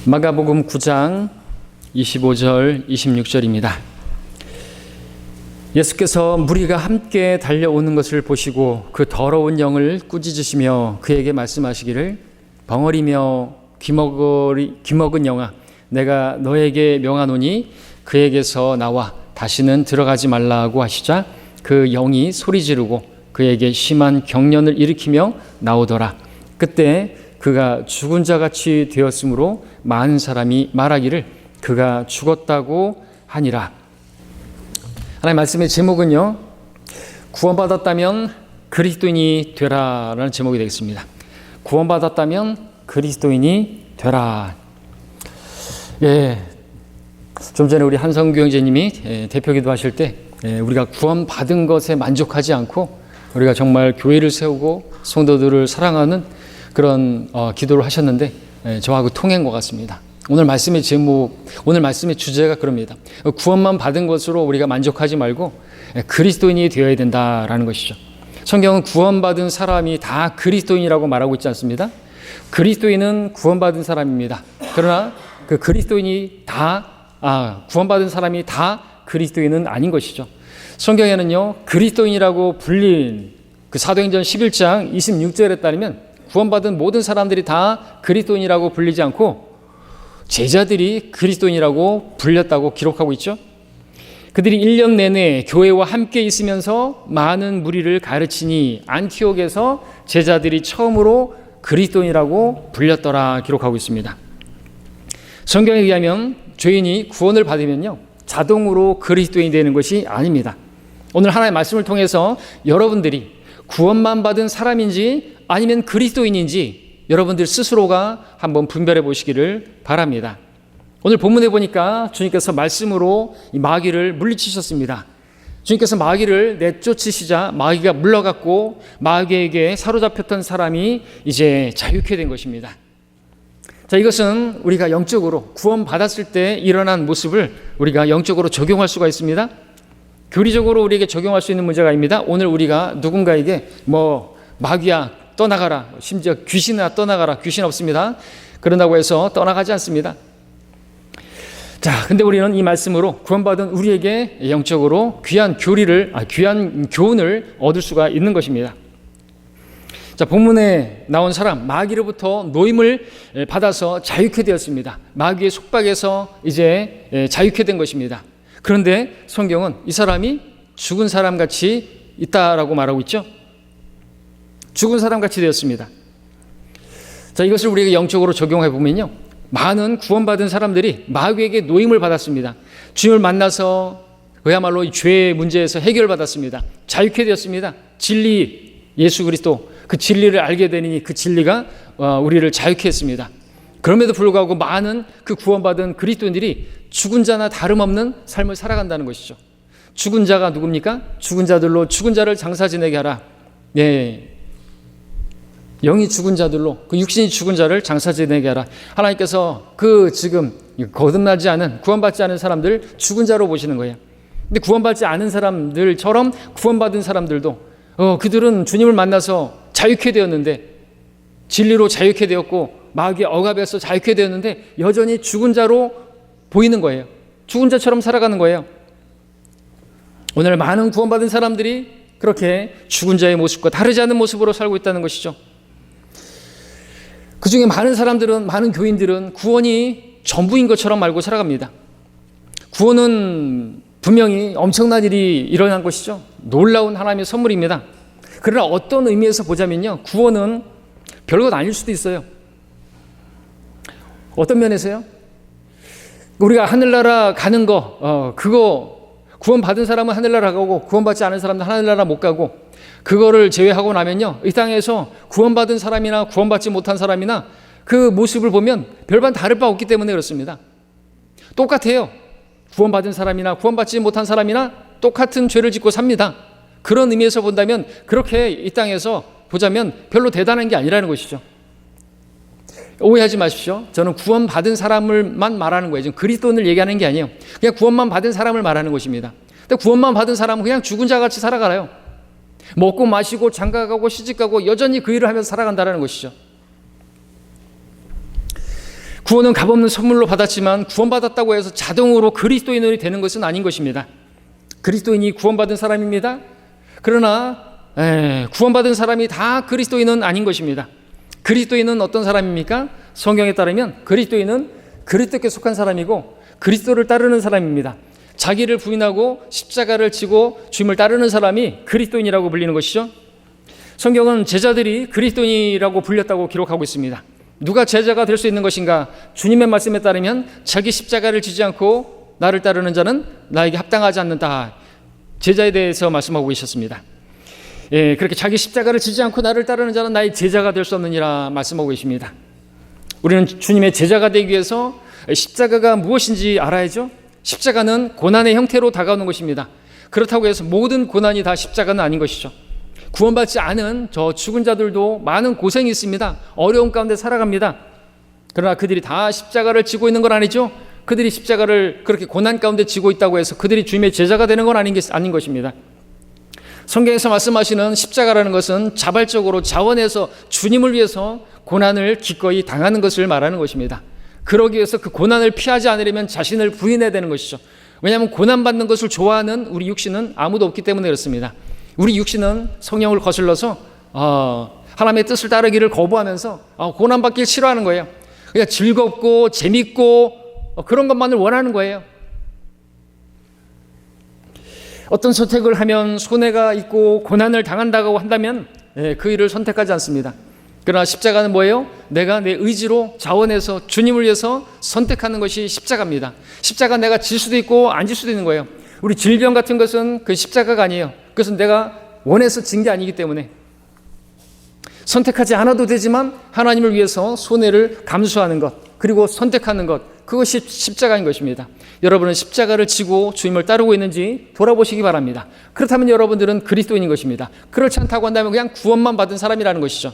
마가복음 9장 25절 26절입니다. 예수께서 무리가 함께 달려오는 것을 보시고 그 더러운 영을 꾸짖으시며 그에게 말씀하시기를 벙어리며 귀먹은 영아 내가 너에게 명하노니 그에게서 나와 다시는 들어가지 말라고 하시자 그 영이 소리 지르고 그에게 심한 경련을 일으키며 나오더라. 그때 그가 죽은 자같이 되었으므로 많은 사람이 말하기를 그가 죽었다고 하니라. 하나님 말씀의 제목은요, 구원받았다면 그리스도인이 되라라는 제목이 되겠습니다. 구원받았다면 그리스도인이 되라. 예, 좀 전에 우리 한성규 형제님이 대표기도 하실 때 우리가 구원받은 것에 만족하지 않고 우리가 정말 교회를 세우고 성도들을 사랑하는 그런 기도를 하셨는데 저하고 통한 것 같습니다. 오늘 말씀의 제목, 오늘 말씀의 주제가 그럽니다. 구원만 받은 것으로 우리가 만족하지 말고 그리스도인이 되어야 된다라는 것이죠. 성경은 구원받은 사람이 다 그리스도인이라고 말하고 있지 않습니다. 그리스도인은 구원받은 사람입니다. 그러나 그 그리스도인이 구원받은 사람이 다 그리스도인은 아닌 것이죠. 성경에는요, 그리스도인이라고 불린 그 사도행전 11장 26절에 따르면 구원받은 모든 사람들이 다 그리스도인이라고 불리지 않고 제자들이 그리스도인이라고 불렸다고 기록하고 있죠. 그들이 1년 내내 교회와 함께 있으면서 많은 무리를 가르치니 안티옥에서 제자들이 처음으로 그리스도인이라고 불렸더라 기록하고 있습니다. 성경에 의하면 죄인이 구원을 받으면요, 자동으로 그리스도인이 되는 것이 아닙니다. 오늘 하나님의 말씀을 통해서 여러분들이 구원만 받은 사람인지 아니면 그리스도인인지 여러분들 스스로가 한번 분별해 보시기를 바랍니다. 오늘 본문에 보니까 주님께서 말씀으로 이 마귀를 물리치셨습니다. 주님께서 마귀를 내쫓으시자 마귀가 물러갔고 마귀에게 사로잡혔던 사람이 이제 자유케 된 것입니다. 자, 이것은 우리가 영적으로 구원받았을 때 일어난 모습을 우리가 영적으로 적용할 수가 있습니다. 교리적으로 우리에게 적용할 수 있는 문제가 아닙니다. 오늘 우리가 누군가에게 마귀야 떠나가라, 심지어 귀신아 떠나가라, 귀신 없습니다, 그런다고 해서 떠나가지 않습니다. 자, 근데 우리는 이 말씀으로 구원받은 우리에게 영적으로 귀한 교훈을 얻을 수가 있는 것입니다. 자, 본문에 나온 사람 마귀로부터 노임을 받아서 자유케 되었습니다. 마귀의 속박에서 이제 자유케 된 것입니다. 그런데 성경은 이 사람이 죽은 사람같이 있다라고 말하고 있죠. 죽은 사람같이 되었습니다. 자, 이것을 우리에게 영적으로 적용해 보면요, 많은 구원받은 사람들이 마귀에게 노임을 받았습니다. 주님을 만나서 그야말로 죄의 문제에서 해결받았습니다. 자유케 되었습니다. 진리, 예수 그리스도, 그 진리를 알게 되니 그 진리가 우리를 자유케 했습니다. 그럼에도 불구하고 많은 그 구원받은 그리스도인들이 죽은 자나 다름없는 삶을 살아간다는 것이죠. 죽은 자가 누굽니까? 죽은 자들로 죽은 자를 장사 지내게 하라. 예, 영이 죽은 자들로, 그 육신이 죽은 자를 장사 지내게 하라. 하나님께서 그 지금 거듭나지 않은, 구원받지 않은 사람들 죽은 자로 보시는 거예요. 근데 구원받지 않은 사람들처럼 구원받은 사람들도 그들은 주님을 만나서 자유케 되었는데, 진리로 자유케 되었고 마귀의 억압에서 자유케 되었는데 여전히 죽은 자로 보이는 거예요. 죽은 자처럼 살아가는 거예요. 오늘 많은 구원받은 사람들이 그렇게 죽은 자의 모습과 다르지 않은 모습으로 살고 있다는 것이죠. 그 중에 많은 사람들은, 많은 교인들은 구원이 전부인 것처럼 알고 살아갑니다. 구원은 분명히 엄청난 일이 일어난 것이죠. 놀라운 하나님의 선물입니다. 그러나 어떤 의미에서 보자면요, 구원은 별것 아닐 수도 있어요. 어떤 면에서요? 우리가 하늘나라 가는 그거 구원받은 사람은 하늘나라 가고 구원받지 않은 사람은 하늘나라 못 가고, 그거를 제외하고 나면요, 이 땅에서 구원받은 사람이나 구원받지 못한 사람이나 그 모습을 보면 별반 다를 바 없기 때문에 그렇습니다. 똑같아요. 구원받은 사람이나 구원받지 못한 사람이나 똑같은 죄를 짓고 삽니다. 그런 의미에서 본다면 그렇게 이 땅에서 보자면 별로 대단한 게 아니라는 것이죠. 오해하지 마십시오. 저는 구원받은 사람을만 말하는 거예요. 지금 그리스도인을 얘기하는 게 아니에요. 그냥 구원만 받은 사람을 말하는 것입니다. 근데 구원만 받은 사람은 그냥 죽은 자같이 살아가요. 먹고 마시고 장가가고 시집가고 여전히 그 일을 하면서 살아간다는 것이죠. 구원은 값없는 선물로 받았지만 구원받았다고 해서 자동으로 그리스도인이 되는 것은 아닌 것입니다. 그리스도인이 구원받은 사람입니다. 그러나 구원받은 사람이 다 그리스도인은 아닌 것입니다. 그리스도인은 어떤 사람입니까? 성경에 따르면 그리스도인은 그리스도께 속한 사람이고 그리스도를 따르는 사람입니다. 자기를 부인하고 십자가를 지고 주님을 따르는 사람이 그리스도인이라고 불리는 것이죠. 성경은 제자들이 그리스도인이라고 불렸다고 기록하고 있습니다. 누가 제자가 될 수 있는 것인가? 주님의 말씀에 따르면 자기 십자가를 지지 않고 나를 따르는 자는 나에게 합당하지 않는다. 제자에 대해서 말씀하고 계셨습니다. 그렇게 자기 십자가를 지지 않고 나를 따르는 자는 나의 제자가 될 수 없느니라 말씀하고 계십니다. 우리는 주님의 제자가 되기 위해서 십자가가 무엇인지 알아야죠. 십자가는 고난의 형태로 다가오는 것입니다. 그렇다고 해서 모든 고난이 다 십자가는 아닌 것이죠. 구원받지 않은 저 죽은 자들도 많은 고생이 있습니다. 어려움 가운데 살아갑니다. 그러나 그들이 다 십자가를 지고 있는 건 아니죠. 그들이 십자가를 그렇게 고난 가운데 지고 있다고 해서 그들이 주님의 제자가 되는 건 아닌 것입니다. 성경에서 말씀하시는 십자가라는 것은 자발적으로 자원해서 주님을 위해서 고난을 기꺼이 당하는 것을 말하는 것입니다. 그러기 위해서 그 고난을 피하지 않으려면 자신을 부인해야 되는 것이죠. 왜냐하면 고난받는 것을 좋아하는 우리 육신은 아무도 없기 때문에 그렇습니다. 우리 육신은 성령을 거슬러서 하나님의 뜻을 따르기를 거부하면서 고난받기를 싫어하는 거예요. 그냥 즐겁고 재밌고 그런 것만을 원하는 거예요. 어떤 선택을 하면 손해가 있고 고난을 당한다고 한다면 그 일을 선택하지 않습니다. 그러나 십자가는 뭐예요? 내가 내 의지로 자원해서 주님을 위해서 선택하는 것이 십자가입니다. 십자가 내가 질 수도 있고 안 질 수도 있는 거예요. 우리 질병 같은 것은 그 십자가가 아니에요. 그것은 내가 원해서 진 게 아니기 때문에 선택하지 않아도 되지만 하나님을 위해서 손해를 감수하는 것, 그리고 선택하는 것, 그것이 십자가인 것입니다. 여러분은 십자가를 지고 주님을 따르고 있는지 돌아보시기 바랍니다. 그렇다면 여러분들은 그리스도인인 것입니다. 그렇지 않다고 한다면 그냥 구원만 받은 사람이라는 것이죠.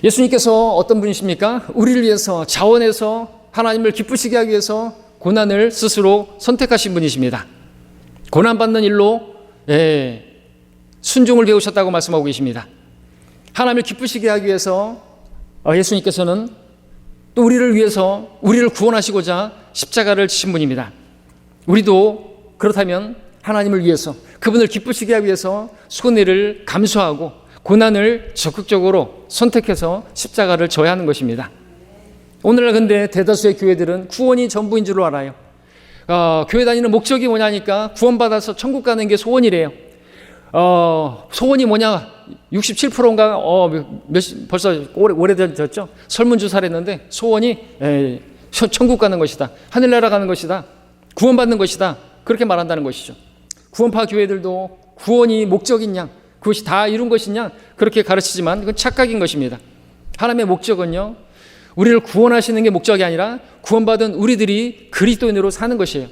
예수님께서 어떤 분이십니까? 우리를 위해서 자원해서 하나님을 기쁘시게 하기 위해서 고난을 스스로 선택하신 분이십니다. 고난받는 일로 순종을 배우셨다고 말씀하고 계십니다. 하나님을 기쁘시게 하기 위해서 예수님께서는 또 우리를 위해서 우리를 구원하시고자 십자가를 지신 분입니다. 우리도 그렇다면 하나님을 위해서 그분을 기쁘시게 하기 위해서 손해를 감수하고 고난을 적극적으로 선택해서 십자가를 져야 하는 것입니다. 오늘날 근데 대다수의 교회들은 구원이 전부인 줄로 알아요. 교회 다니는 목적이 뭐냐니까 구원받아서 천국 가는 게 소원이래요. 소원이 뭐냐? 67%인가 벌써 오래됐죠. 설문조사를 했는데 소원이 천국 가는 것이다, 하늘나라 가는 것이다, 구원받는 것이다, 그렇게 말한다는 것이죠. 구원파 교회들도 구원이 목적이냐, 그것이 다 이룬 것이냐, 그렇게 가르치지만 그건 착각인 것입니다. 하나님의 목적은요, 우리를 구원하시는 게 목적이 아니라 구원받은 우리들이 그리스도인으로 사는 것이에요.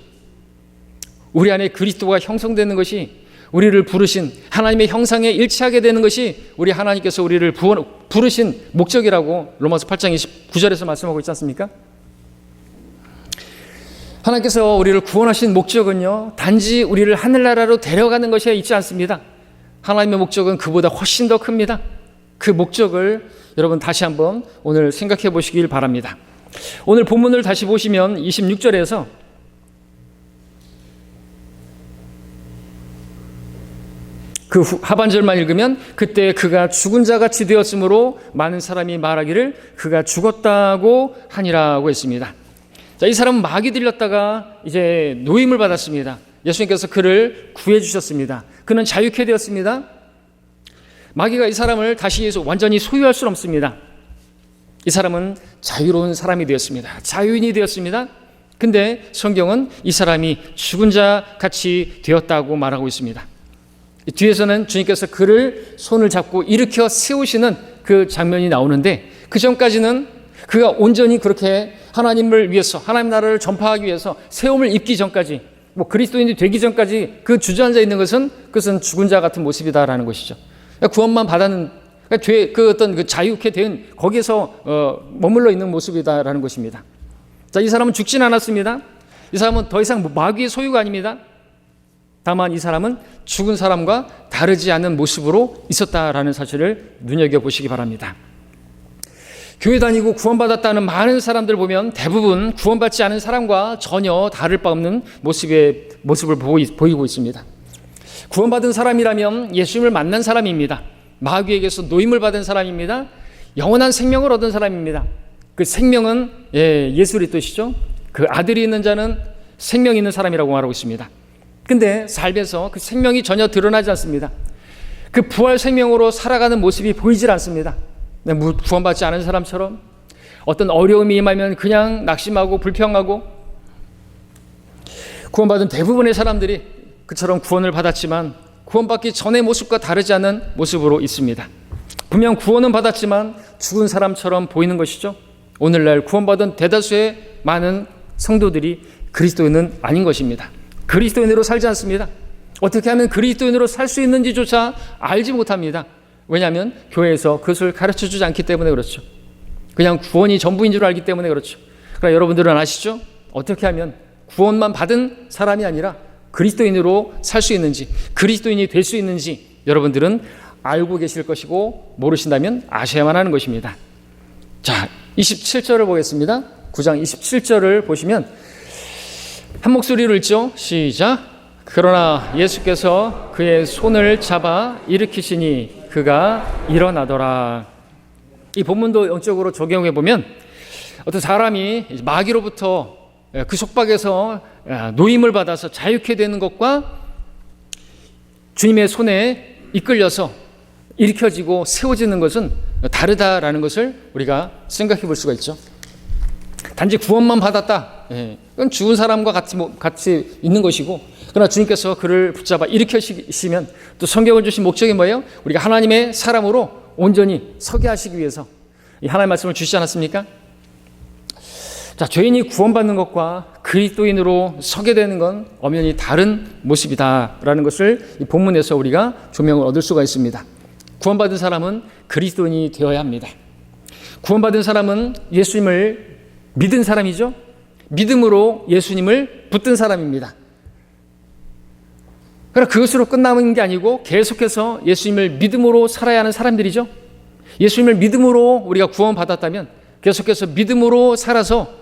우리 안에 그리스도가 형성되는 것이, 우리를 부르신 하나님의 형상에 일치하게 되는 것이 우리 하나님께서 우리를 부르신 목적이라고 로마서 8장 29절에서 말씀하고 있지 않습니까? 하나님께서 우리를 구원하신 목적은요, 단지 우리를 하늘나라로 데려가는 것에 있지 않습니다. 하나님의 목적은 그보다 훨씬 더 큽니다. 그 목적을 여러분 다시 한번 오늘 생각해 보시길 바랍니다. 오늘 본문을 다시 보시면 26절에서 그 하반절만 읽으면 그때 그가 죽은 자 같이 되었으므로 많은 사람이 말하기를 그가 죽었다고 하니라고 했습니다. 자, 이 사람은 마귀 들렸다가 이제 노임을 받았습니다. 예수님께서 그를 구해 주셨습니다. 그는 자유케 되었습니다. 마귀가 이 사람을 다시 완전히 소유할 수는 없습니다. 이 사람은 자유로운 사람이 되었습니다. 자유인이 되었습니다. 근데 성경은 이 사람이 죽은 자 같이 되었다고 말하고 있습니다. 뒤에서는 주님께서 그를 손을 잡고 일으켜 세우시는 그 장면이 나오는데, 그 전까지는 그가 온전히 그렇게 하나님을 위해서, 하나님 나라를 전파하기 위해서 세움을 입기 전까지, 그리스도인이 되기 전까지 그 주저앉아 있는 그것은 죽은 자 같은 모습이다라는 것이죠. 구원만 받았는, 그 어떤 그 자유케 된 거기에서 머물러 있는 모습이다라는 것입니다. 자, 이 사람은 죽진 않았습니다. 이 사람은 더 이상 마귀의 소유가 아닙니다. 다만 이 사람은 죽은 사람과 다르지 않은 모습으로 있었다라는 사실을 눈여겨보시기 바랍니다. 교회 다니고 구원받았다는 많은 사람들 보면 대부분 구원받지 않은 사람과 전혀 다를 바 없는 모습을 보이고 있습니다. 구원받은 사람이라면 예수님을 만난 사람입니다. 마귀에게서 노임을 받은 사람입니다. 영원한 생명을 얻은 사람입니다. 그 생명은 예수 그리스도시죠. 그 아들이 있는 자는 생명이 있는 사람이라고 말하고 있습니다. 근데 삶에서 그 생명이 전혀 드러나지 않습니다. 그 부활 생명으로 살아가는 모습이 보이질 않습니다. 구원받지 않은 사람처럼 어떤 어려움이 임하면 그냥 낙심하고 불평하고, 구원받은 대부분의 사람들이 그처럼 구원을 받았지만 구원받기 전의 모습과 다르지 않은 모습으로 있습니다. 분명 구원은 받았지만 죽은 사람처럼 보이는 것이죠. 오늘날 구원받은 대다수의 많은 성도들이 그리스도인은 아닌 것입니다. 그리스도인으로 살지 않습니다. 어떻게 하면 그리스도인으로 살 수 있는지조차 알지 못합니다. 왜냐하면 교회에서 그것을 가르쳐주지 않기 때문에 그렇죠. 그냥 구원이 전부인 줄 알기 때문에 그렇죠. 그러나 여러분들은 아시죠? 어떻게 하면 구원만 받은 사람이 아니라 그리스도인으로 살 수 있는지, 그리스도인이 될 수 있는지 여러분들은 알고 계실 것이고, 모르신다면 아셔야만 하는 것입니다. 자, 27절을 보겠습니다. 9장 27절을 보시면 한 목소리로 읽죠. 시작. 그러나 예수께서 그의 손을 잡아 일으키시니 그가 일어나더라. 이 본문도 영적으로 적용해 보면 어떤 사람이 마귀로부터 그 속박에서 노임을 받아서 자유케 되는 것과 주님의 손에 이끌려서 일으켜지고 세워지는 것은 다르다라는 것을 우리가 생각해 볼 수가 있죠. 단지 구원만 받았다, 그건 죽은 사람과 같이 있는 것이고, 그러나 주님께서 그를 붙잡아 일으키시면 또 성경을 주신 목적이 뭐예요? 우리가 하나님의 사람으로 온전히 서게 하시기 위해서 이 하나님의 말씀을 주시지 않았습니까? 자, 죄인이 구원받는 것과 그리스도인으로 서게 되는 건 엄연히 다른 모습이다라는 것을 이 본문에서 우리가 조명을 얻을 수가 있습니다. 구원받은 사람은 그리스도인이 되어야 합니다. 구원받은 사람은 예수님을 믿은 사람이죠. 믿음으로 예수님을 붙든 사람입니다. 그러나 그것으로 끝나는 게 아니고 계속해서 예수님을 믿음으로 살아야 하는 사람들이죠. 예수님을 믿음으로 우리가 구원받았다면 계속해서 믿음으로 살아서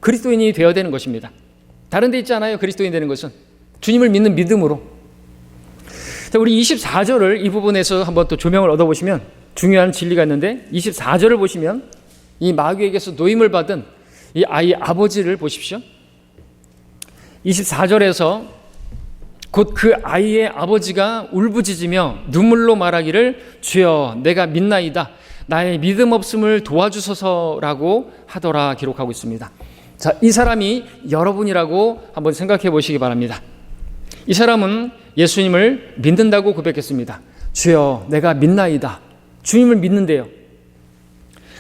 그리스도인이 되어야 되는 것입니다. 다른 데 있지 않아요. 그리스도인 되는 것은 주님을 믿는 믿음으로. 자, 우리 24절을 이 부분에서 한번 또 조명을 얻어보시면 중요한 진리가 있는데, 24절을 보시면 이 마귀에게서 노임을 받은 이 아이 아버지를 보십시오. 24절에서 곧 그 아이의 아버지가 울부짖으며 눈물로 말하기를 주여 내가 믿나이다, 나의 믿음 없음을 도와주소서라고 하더라 기록하고 있습니다. 자, 이 사람이 여러분이라고 한번 생각해 보시기 바랍니다. 이 사람은 예수님을 믿는다고 고백했습니다. 주여 내가 믿나이다. 주님을 믿는데요.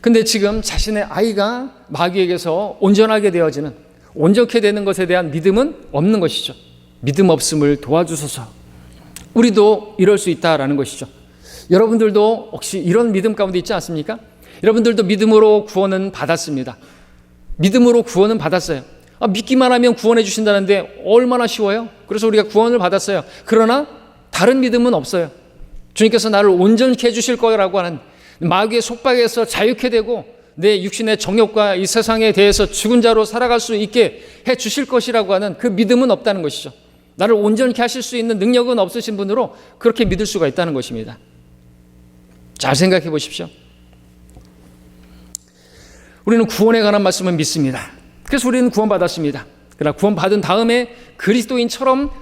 근데 지금 자신의 아이가 마귀에게서 온전하게 되어지는, 온전케 되는 것에 대한 믿음은 없는 것이죠. 믿음 없음을 도와주소서. 우리도 이럴 수 있다라는 것이죠. 여러분들도 혹시 이런 믿음 가운데 있지 않습니까? 여러분들도 믿음으로 구원은 받았습니다. 믿음으로 구원은 받았어요. 믿기만 하면 구원해 주신다는데 얼마나 쉬워요? 그래서 우리가 구원을 받았어요. 그러나 다른 믿음은 없어요. 주님께서 나를 온전케 해주실 거라고 하는, 마귀의 속박에서 자유케 되고 내 육신의 정욕과 이 세상에 대해서 죽은 자로 살아갈 수 있게 해 주실 것이라고 하는 그 믿음은 없다는 것이죠. 나를 온전케 하실 수 있는 능력은 없으신 분으로 그렇게 믿을 수가 있다는 것입니다. 잘 생각해 보십시오. 우리는 구원에 관한 말씀을 믿습니다. 그래서 우리는 구원받았습니다. 그러나 구원받은 다음에 그리스도인처럼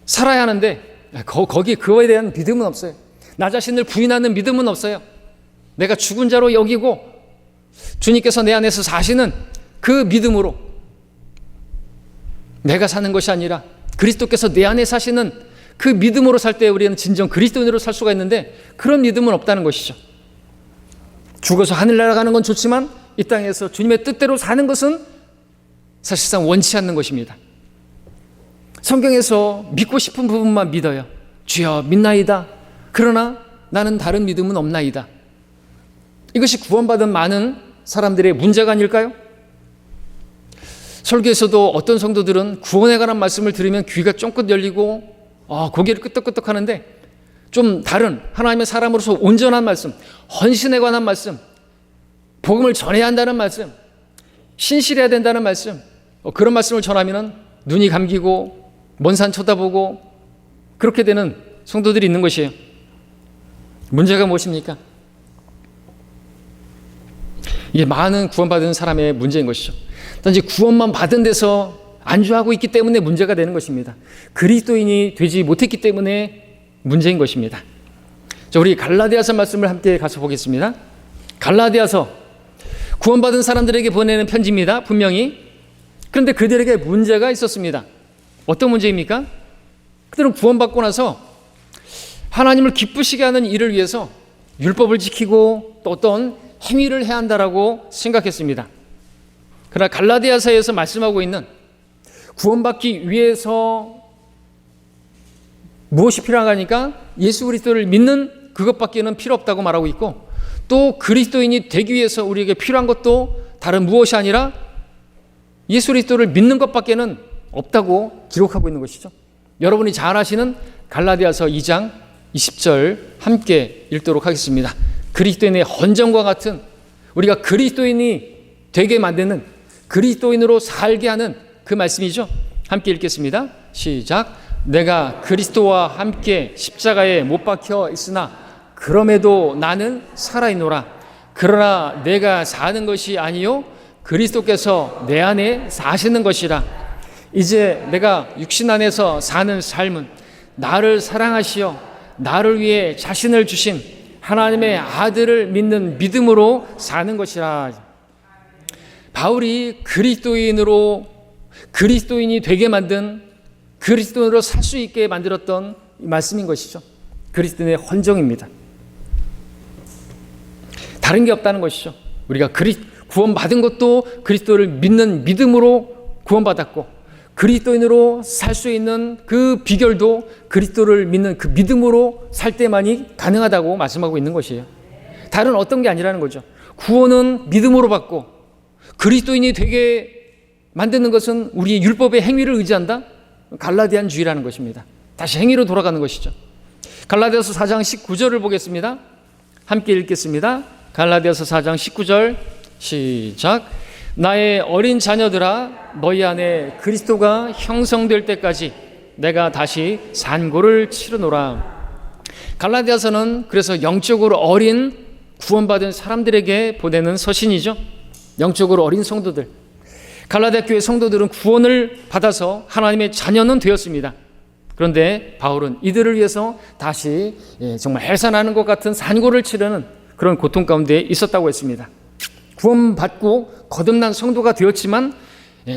살아야 하는데 거기 그거에 대한 믿음은 없어요. 나 자신을 부인하는 믿음은 없어요. 내가 죽은 자로 여기고 주님께서 내 안에서 사시는 그 믿음으로 내가 사는 것이 아니라 그리스도께서 내 안에 사시는 그 믿음으로 살 때 우리는 진정 그리스도인으로 살 수가 있는데, 그런 믿음은 없다는 것이죠. 죽어서 하늘 날아가는 건 좋지만 이 땅에서 주님의 뜻대로 사는 것은 사실상 원치 않는 것입니다. 성경에서 믿고 싶은 부분만 믿어요. 주여 믿나이다. 그러나 나는 다른 믿음은 없나이다. 이것이 구원받은 많은 사람들의 문제가 아닐까요? 설교에서도 어떤 성도들은 구원에 관한 말씀을 들으면 귀가 쫑긋 열리고 고개를 끄덕끄덕 하는데, 좀 다른 하나님의 사람으로서 온전한 말씀, 헌신에 관한 말씀, 복음을 전해야 한다는 말씀, 신실해야 된다는 말씀, 그런 말씀을 전하면 눈이 감기고 먼 산 쳐다보고 그렇게 되는 성도들이 있는 것이에요. 문제가 무엇입니까? 이게 많은 구원받은 사람의 문제인 것이죠. 단지 구원만 받은 데서 안주하고 있기 때문에 문제가 되는 것입니다. 그리스도인이 되지 못했기 때문에 문제인 것입니다. 자, 우리 갈라디아서 말씀을 함께 가서 보겠습니다. 갈라디아서 구원받은 사람들에게 보내는 편지입니다. 분명히. 그런데 그들에게 문제가 있었습니다. 어떤 문제입니까? 그들은 구원받고 나서 하나님을 기쁘시게 하는 일을 위해서 율법을 지키고 또 어떤 행위를 해야 한다라고 생각했습니다. 그러나 갈라디아서에서 말씀하고 있는 구원받기 위해서 무엇이 필요하니까 예수 그리스도를 믿는 그것밖에는 필요 없다고 말하고 있고, 또 그리스도인이 되기 위해서 우리에게 필요한 것도 다른 무엇이 아니라 예수 그리스도를 믿는 것밖에는 없다고 기록하고 있는 것이죠. 여러분이 잘 아시는 갈라디아서 2장 20절 함께 읽도록 하겠습니다. 그리스도인의 헌정과 같은, 우리가 그리스도인이 되게 만드는, 그리스도인으로 살게 하는 그 말씀이죠. 함께 읽겠습니다. 시작. 내가 그리스도와 함께 십자가에 못 박혀 있으나 그럼에도 나는 살아있노라. 그러나 내가 사는 것이 아니요 그리스도께서 내 안에 사시는 것이라. 이제 내가 육신 안에서 사는 삶은 나를 사랑하시어 나를 위해 자신을 주신 하나님의 아들을 믿는 믿음으로 사는 것이라. 바울이 그리스도인이 되게 만든, 그리스도인으로 살 수 있게 만들었던 말씀인 것이죠. 그리스도인의 헌정입니다. 다른 게 없다는 것이죠. 우리가 구원받은 것도 그리스도를 믿는 믿음으로 구원받았고, 그리스도인으로 살 수 있는 그 비결도 그리스도를 믿는 그 믿음으로 살 때만이 가능하다고 말씀하고 있는 것이에요. 다른 어떤 게 아니라는 거죠. 구원은 믿음으로 받고, 그리스도인이 되게 만드는 것은 우리의 율법의 행위를 의지한다? 갈라디안주의라는 것입니다. 다시 행위로 돌아가는 것이죠. 갈라디아서 4장 19절을 보겠습니다. 함께 읽겠습니다. 갈라디아서 4장 19절 시작. 나의 어린 자녀들아, 너희 안에 그리스도가 형성될 때까지 내가 다시 산고를 치르노라. 갈라디아서는 그래서 영적으로 어린 구원받은 사람들에게 보내는 서신이죠. 영적으로 어린 성도들, 갈라디아 교회 성도들은 구원을 받아서 하나님의 자녀는 되었습니다. 그런데 바울은 이들을 위해서 다시 정말 해산하는 것 같은 산고를 치르는 그런 고통 가운데 있었다고 했습니다. 구원받고 거듭난 성도가 되었지만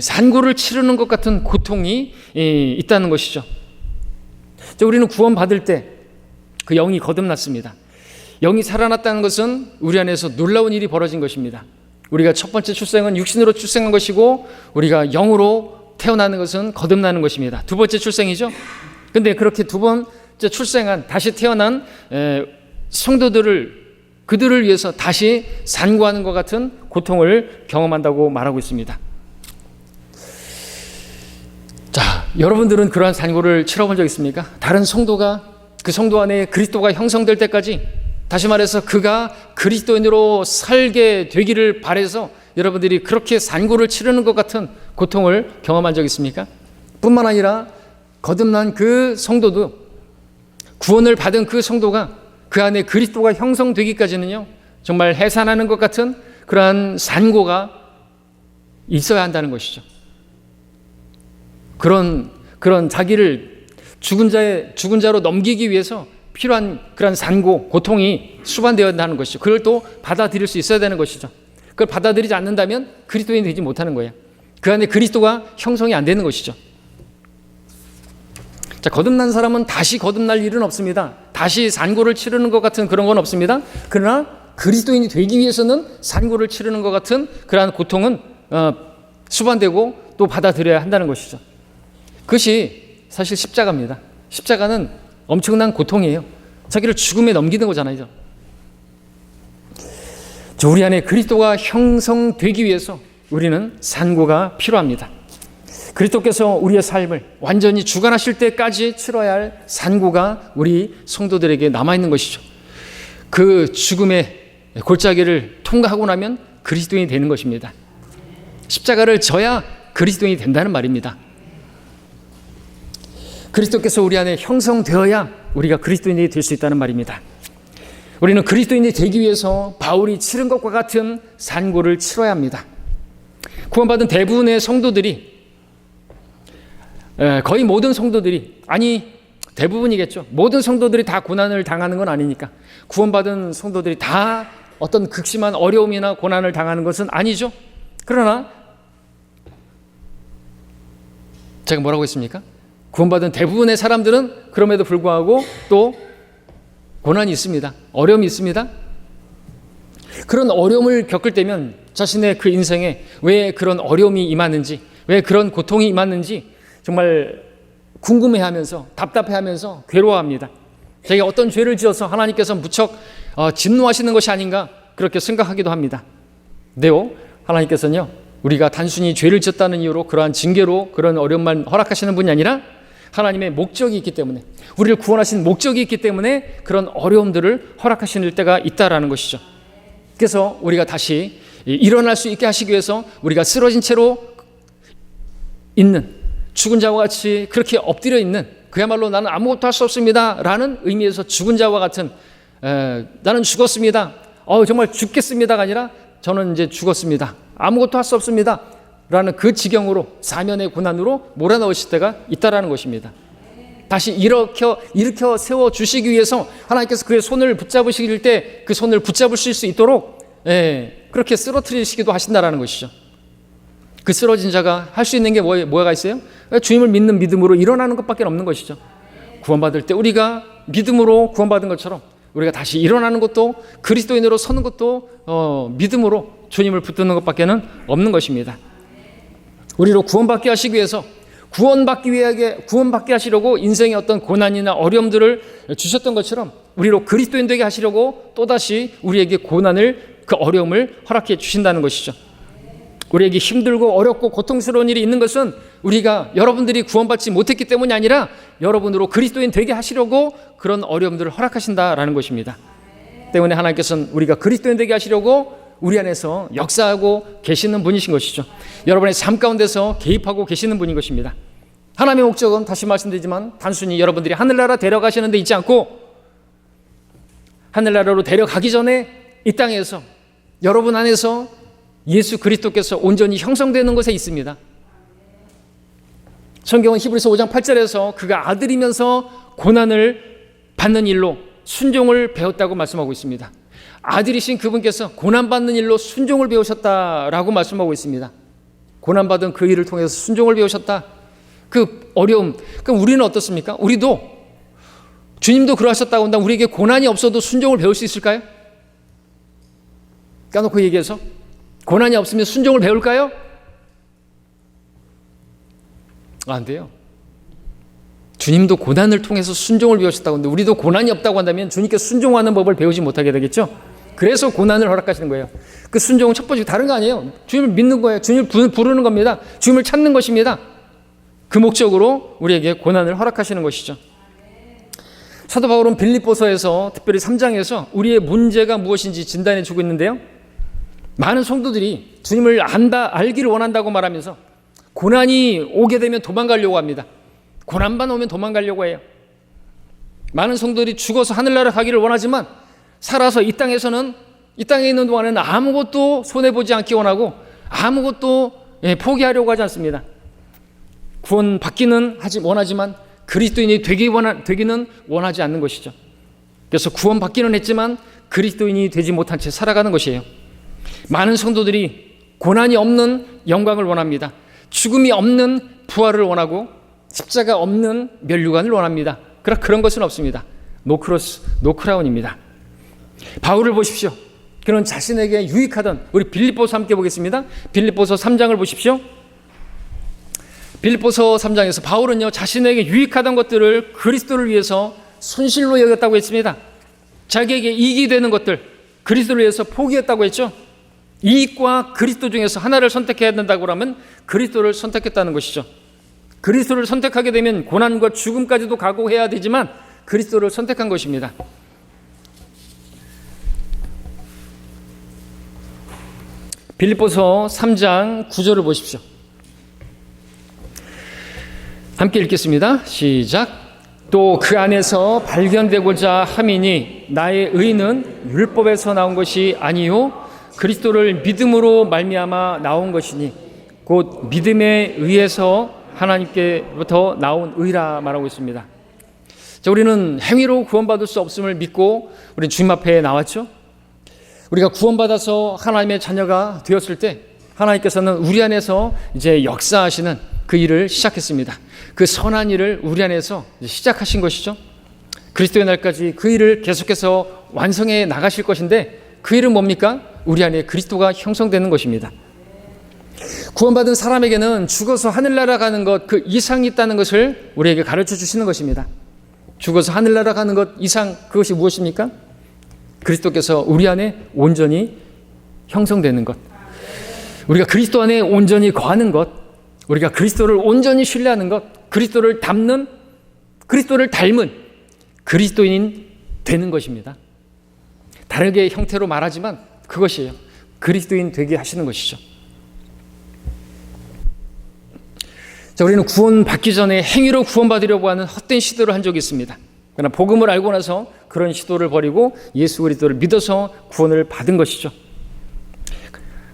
산고를 치르는 것 같은 고통이 있다는 것이죠. 우리는 구원받을 때 그 영이 거듭났습니다. 영이 살아났다는 것은 우리 안에서 놀라운 일이 벌어진 것입니다. 우리가 첫 번째 출생은 육신으로 출생한 것이고, 우리가 영으로 태어나는 것은 거듭나는 것입니다. 두 번째 출생이죠. 근데 그렇게 두 번째 출생한, 다시 태어난 그들을 위해서 다시 산고하는 것 같은 고통을 경험한다고 말하고 있습니다. 자, 여러분들은 그러한 산고를 치러본 적 있습니까? 다른 성도가, 그 성도 안에 그리스도가 형성될 때까지, 다시 말해서 그가 그리스도인으로 살게 되기를 바라서 여러분들이 그렇게 산고를 치르는 것 같은 고통을 경험한 적 있습니까? 뿐만 아니라 거듭난 그 성도도, 구원을 받은 그 성도가 그 안에 그리스도가 형성되기까지는요, 정말 해산하는 것 같은 그러한 산고가 있어야 한다는 것이죠. 그런 자기를 죽은 자로 넘기기 위해서 필요한 그런 산고, 고통이 수반되어야 한다는 것이죠. 그걸 또 받아들일 수 있어야 되는 것이죠. 그걸 받아들이지 않는다면 그리스도인이 되지 못하는 거예요. 그 안에 그리스도가 형성이 안 되는 것이죠. 자, 거듭난 사람은 다시 거듭날 일은 없습니다. 다시 산고를 치르는 것 같은 그런 건 없습니다. 그러나 그리스도인이 되기 위해서는 산고를 치르는 것 같은 그러한 고통은 수반되고 또 받아들여야 한다는 것이죠. 그것이 사실 십자가입니다. 십자가는 엄청난 고통이에요. 자기를 죽음에 넘기는 거잖아요. 우리 안에 그리스도가 형성되기 위해서 우리는 산고가 필요합니다. 그리스도께서 우리의 삶을 완전히 주관하실 때까지 치러야 할 산고가 우리 성도들에게 남아있는 것이죠. 그 죽음의 골짜기를 통과하고 나면 그리스도인이 되는 것입니다. 십자가를 져야 그리스도인이 된다는 말입니다. 그리스도께서 우리 안에 형성되어야 우리가 그리스도인이 될 수 있다는 말입니다. 우리는 그리스도인이 되기 위해서 바울이 치른 것과 같은 산고를 치러야 합니다. 구원받은 대부분의 성도들이, 거의 모든 성도들이, 아니 대부분이겠죠. 모든 성도들이 다 고난을 당하는 건 아니니까, 구원받은 성도들이 다 어떤 극심한 어려움이나 고난을 당하는 것은 아니죠. 그러나 제가 뭐라고 했습니까? 구원받은 대부분의 사람들은 그럼에도 불구하고 또 고난이 있습니다. 어려움이 있습니다. 그런 어려움을 겪을 때면 자신의 그 인생에 왜 그런 어려움이 임하는지, 왜 그런 고통이 임하는지 정말 궁금해하면서, 답답해하면서 괴로워합니다. 자기가 어떤 죄를 지어서 하나님께서 무척 진노하시는 것이 아닌가 그렇게 생각하기도 합니다. 근데요, 하나님께서는요, 우리가 단순히 죄를 지었다는 이유로 그러한 징계로 그런 어려움만 허락하시는 분이 아니라 하나님의 목적이 있기 때문에, 우리를 구원하신 목적이 있기 때문에 그런 어려움들을 허락하시는 때가 있다라는 것이죠. 그래서 우리가 다시 일어날 수 있게 하시기 위해서 우리가 쓰러진 채로 있는, 죽은 자와 같이 그렇게 엎드려 있는, 그야말로 나는 아무것도 할 수 없습니다 라는 의미에서 죽은 자와 같은, 나는 죽었습니다, 정말 죽겠습니다가 아니라 저는 이제 죽었습니다, 아무것도 할 수 없습니다 라는 그 지경으로, 사면의 고난으로 몰아넣으실 때가 있다라는 것입니다. 다시 일으켜 세워주시기 위해서 하나님께서 그의 손을 붙잡으실 때 그 손을 붙잡으실 수 있도록 그렇게 쓰러뜨리시기도 하신다라는 것이죠. 그 쓰러진 자가 할 수 있는 게 뭐가 있어요? 주님을 믿는 믿음으로 일어나는 것밖에 없는 것이죠. 구원받을 때 우리가 믿음으로 구원받은 것처럼 우리가 다시 일어나는 것도, 그리스도인으로 서는 것도 믿음으로 주님을 붙드는 것밖에 없는 것입니다. 우리로 구원받게 하시기 위해서, 구원받게 하시려고 인생의 어떤 고난이나 어려움들을 주셨던 것처럼 우리로 그리스도인 되게 하시려고 또다시 우리에게 고난을, 그 어려움을 허락해 주신다는 것이죠. 우리에게 힘들고 어렵고 고통스러운 일이 있는 것은 우리가, 여러분들이 구원받지 못했기 때문이 아니라 여러분으로 그리스도인 되게 하시려고 그런 어려움들을 허락하신다라는 것입니다. 때문에 하나님께서는 우리가 그리스도인 되게 하시려고 우리 안에서 역사하고 계시는 분이신 것이죠. 여러분의 삶 가운데서 개입하고 계시는 분인 것입니다. 하나님의 목적은, 다시 말씀드리지만, 단순히 여러분들이 하늘나라 데려가시는 데 있지 않고, 하늘나라로 데려가기 전에 이 땅에서 여러분 안에서 예수 그리스도께서 온전히 형성되는 것에 있습니다. 성경은 히브리서 5장 8절에서 그가 아들이면서 고난을 받는 일로 순종을 배웠다고 말씀하고 있습니다. 아들이신 그분께서 고난받는 일로 순종을 배우셨다라고 말씀하고 있습니다. 고난받은 그 일을 통해서 순종을 배우셨다. 그 어려움. 그럼 우리는 어떻습니까? 우리도, 주님도 그러하셨다고 한다면 우리에게 고난이 없어도 순종을 배울 수 있을까요? 까놓고 얘기해서 고난이 없으면 순종을 배울까요? 안 돼요. 주님도 고난을 통해서 순종을 배우셨다고 하는데 우리도 고난이 없다고 한다면 주님께 순종하는 법을 배우지 못하게 되겠죠. 그래서 고난을 허락하시는 거예요. 그 순종은 첫 번째 다른 거 아니에요. 주님을 믿는 거예요. 주님을 부르는 겁니다. 주님을 찾는 것입니다. 그 목적으로 우리에게 고난을 허락하시는 것이죠. 사도 바울은 빌립보서에서, 특별히 3장에서 우리의 문제가 무엇인지 진단해 주고 있는데요, 많은 성도들이 주님을 알기를 원한다고 말하면서 고난이 오게 되면 도망가려고 합니다. 고난만 오면 도망가려고 해요. 많은 성도들이 죽어서 하늘나라 가기를 원하지만 살아서 이 땅에서는, 이 땅에 있는 동안에는 아무것도 손해보지 않기 원하고 아무것도 포기하려고 하지 않습니다. 구원받기는 원하지만 그리스도인이 되기는 원하지 않는 것이죠. 그래서 구원받기는 했지만 그리스도인이 되지 못한 채 살아가는 것이에요. 많은 성도들이 고난이 없는 영광을 원합니다. 죽음이 없는 부활을 원하고 십자가 없는 면류관을 원합니다. 그런 것은 없습니다. 노 크로스, 노 크라운입니다. 바울을 보십시오. 그는 자신에게 유익하던, 우리 빌립보서 함께 보겠습니다. 빌립보서 3장을 보십시오. 빌립보서 3장에서 바울은요, 자신에게 유익하던 것들을 그리스도를 위해서 손실로 여겼다고 했습니다. 자기에게 이익이 되는 것들, 그리스도를 위해서 포기했다고 했죠. 이익과 그리스도 중에서 하나를 선택해야 된다고 하면 그리스도를 선택했다는 것이죠. 그리스도를 선택하게 되면 고난과 죽음까지도 각오해야 되지만 그리스도를 선택한 것입니다. 빌립보서 3장 9절을 보십시오. 함께 읽겠습니다. 시작. 또 그 안에서 발견되고자 함이니 나의 의는 율법에서 나온 것이 아니요 그리스도를 믿음으로 말미암아 나온 것이니 곧 믿음에 의해서 하나님께부터 나온 의라 말하고 있습니다. 자, 우리는 행위로 구원받을 수 없음을 믿고 우리 주님 앞에 나왔죠. 우리가 구원받아서 하나님의 자녀가 되었을 때 하나님께서는 우리 안에서 이제 역사하시는 그 일을 시작했습니다. 그 선한 일을 우리 안에서 시작하신 것이죠. 그리스도의 날까지 그 일을 계속해서 완성해 나가실 것인데 그 일은 뭡니까? 우리 안에 그리스도가 형성되는 것입니다. 구원받은 사람에게는 죽어서 하늘나라 가는 것, 그 이상이 있다는 것을 우리에게 가르쳐 주시는 것입니다. 죽어서 하늘나라 가는 것 이상, 그것이 무엇입니까? 그리스도께서 우리 안에 온전히 형성되는 것, 우리가 그리스도 안에 온전히 거하는 것, 우리가 그리스도를 온전히 신뢰하는 것, 그리스도를 닮은 그리스도인 되는 것입니다. 다르게 형태로 말하지만 그것이에요. 그리스도인 되게 하시는 것이죠. 자, 우리는 구원받기 전에 행위로 구원받으려고 하는 헛된 시도를 한 적이 있습니다. 그러나 복음을 알고 나서 그런 시도를 버리고 예수 그리스도를 믿어서 구원을 받은 것이죠.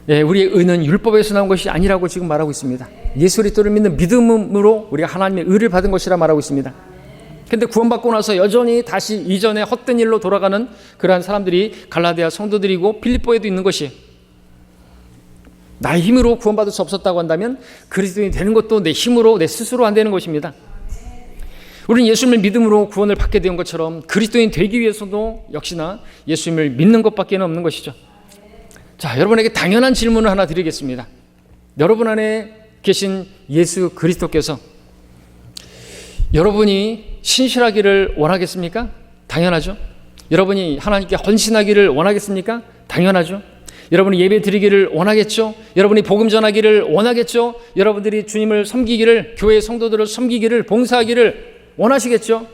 예, 우리의 의는 율법에서 나온 것이 아니라고 지금 말하고 있습니다. 예수 그리스도를 믿는 믿음으로 우리가 하나님의 의를 받은 것이라 말하고 있습니다. 그런데 구원받고 나서 여전히 다시 이전의 헛된 일로 돌아가는 그러한 사람들이 갈라디아 성도들이고 빌립보에도 있는 것이에요. 나의 힘으로 구원받을 수 없었다고 한다면 그리스도인이 되는 것도 내 힘으로, 내 스스로 안 되는 것입니다. 우리는 예수님을 믿음으로 구원을 받게 된 것처럼 그리스도인 되기 위해서도 역시나 예수님을 믿는 것밖에 없는 것이죠. 자, 여러분에게 당연한 질문을 하나 드리겠습니다. 여러분 안에 계신 예수 그리스도께서 여러분이 신실하기를 원하겠습니까? 당연하죠. 여러분이 하나님께 헌신하기를 원하겠습니까? 당연하죠. 여러분이 예배 드리기를 원하겠죠. 여러분이 복음 전하기를 원하겠죠. 여러분들이 주님을 섬기기를, 교회 성도들을 섬기기를, 봉사하기를 원하시겠죠.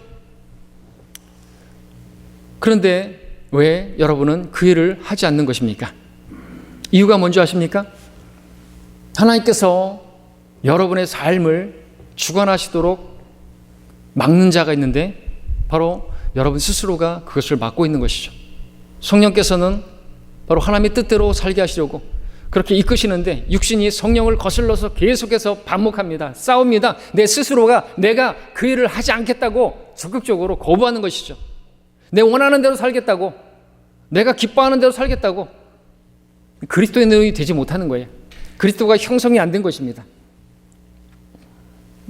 그런데 왜 여러분은 그 일을 하지 않는 것입니까? 이유가 뭔지 아십니까? 하나님께서 여러분의 삶을 주관하시도록 막는 자가 있는데 바로 여러분 스스로가 그것을 막고 있는 것이죠. 성령께서는 바로 하나님의 뜻대로 살게 하시려고 그렇게 이끄시는데 육신이 성령을 거슬러서 계속해서 반목합니다. 싸웁니다. 내 스스로가 내가 그 일을 하지 않겠다고 적극적으로 거부하는 것이죠. 내 원하는 대로 살겠다고, 내가 기뻐하는 대로 살겠다고 그리스도인이 되지 못하는 거예요. 그리스도가 형성이 안 된 것입니다.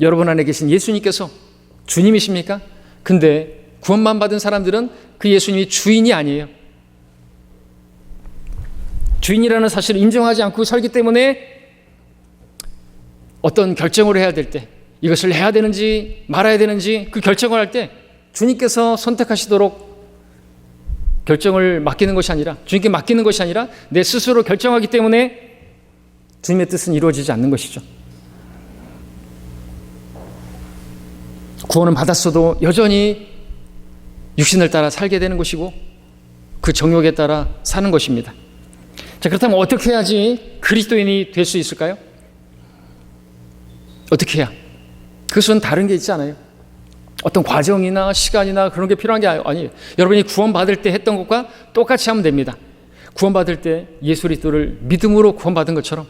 여러분 안에 계신 예수님께서 주님이십니까? 근데 구원만 받은 사람들은 그 예수님이 주인이 아니에요. 주인이라는 사실을 인정하지 않고 살기 때문에 어떤 결정을 해야 될 때, 이것을 해야 되는지 말아야 되는지 그 결정을 할 때 주님께서 선택하시도록 결정을 맡기는 것이 아니라, 주님께 맡기는 것이 아니라 내 스스로 결정하기 때문에 주님의 뜻은 이루어지지 않는 것이죠. 구원은 받았어도 여전히 육신을 따라 살게 되는 것이고 그 정욕에 따라 사는 것입니다. 자, 그렇다면 어떻게 해야지 그리스도인이 될 수 있을까요? 어떻게 해야? 그것은 다른 게 있지 않아요. 어떤 과정이나 시간이나 그런 게 필요한 게 아니에요. 여러분이 구원받을 때 했던 것과 똑같이 하면 됩니다. 구원받을 때 예수 그리스도를 믿음으로 구원받은 것처럼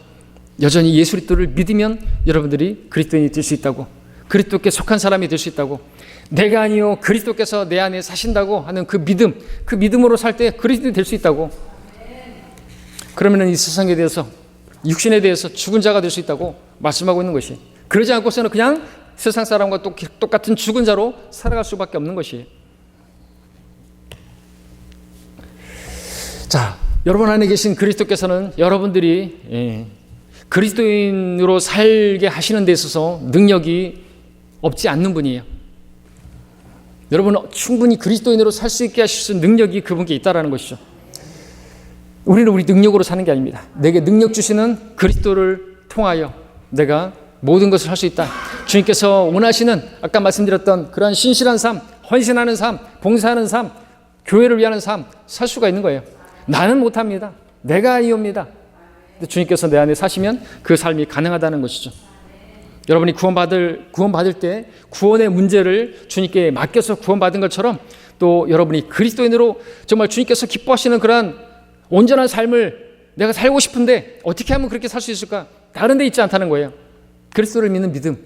여전히 예수 그리스도를 믿으면 여러분들이 그리스도인이 될 수 있다고, 그리스도께 속한 사람이 될 수 있다고, 내가 아니요 그리스도께서 내 안에 사신다고 하는 그 믿음, 그 믿음으로 살 때 그리스도인이 될 수 있다고. 그러면 이 세상에 대해서, 육신에 대해서 죽은 자가 될 수 있다고 말씀하고 있는 것이, 그러지 않고서는 그냥 세상 사람과 똑같은 죽은 자로 살아갈 수밖에 없는 것이에요. 자, 여러분 안에 계신 그리스도께서는 여러분들이 그리스도인으로 살게 하시는 데 있어서 능력이 없지 않는 분이에요. 여러분은 충분히 그리스도인으로 살 수 있게 하실 수 있는 능력이 그분께 있다는 것이죠. 우리는 우리 능력으로 사는 게 아닙니다. 내게 능력 주시는 그리스도를 통하여 내가 모든 것을 할 수 있다. 주님께서 원하시는 아까 말씀드렸던 그러한 신실한 삶, 헌신하는 삶, 봉사하는 삶, 교회를 위하는 삶 살 수가 있는 거예요. 나는 못합니다. 내가 아니옵니다. 근데 주님께서 내 안에 사시면 그 삶이 가능하다는 것이죠. 여러분이 구원받을 때 구원의 문제를 주님께 맡겨서 구원받은 것처럼 또 여러분이 그리스도인으로 정말 주님께서 기뻐하시는 그러한 온전한 삶을 내가 살고 싶은데 어떻게 하면 그렇게 살 수 있을까? 다른 데 있지 않다는 거예요. 그리스도를 믿는 믿음.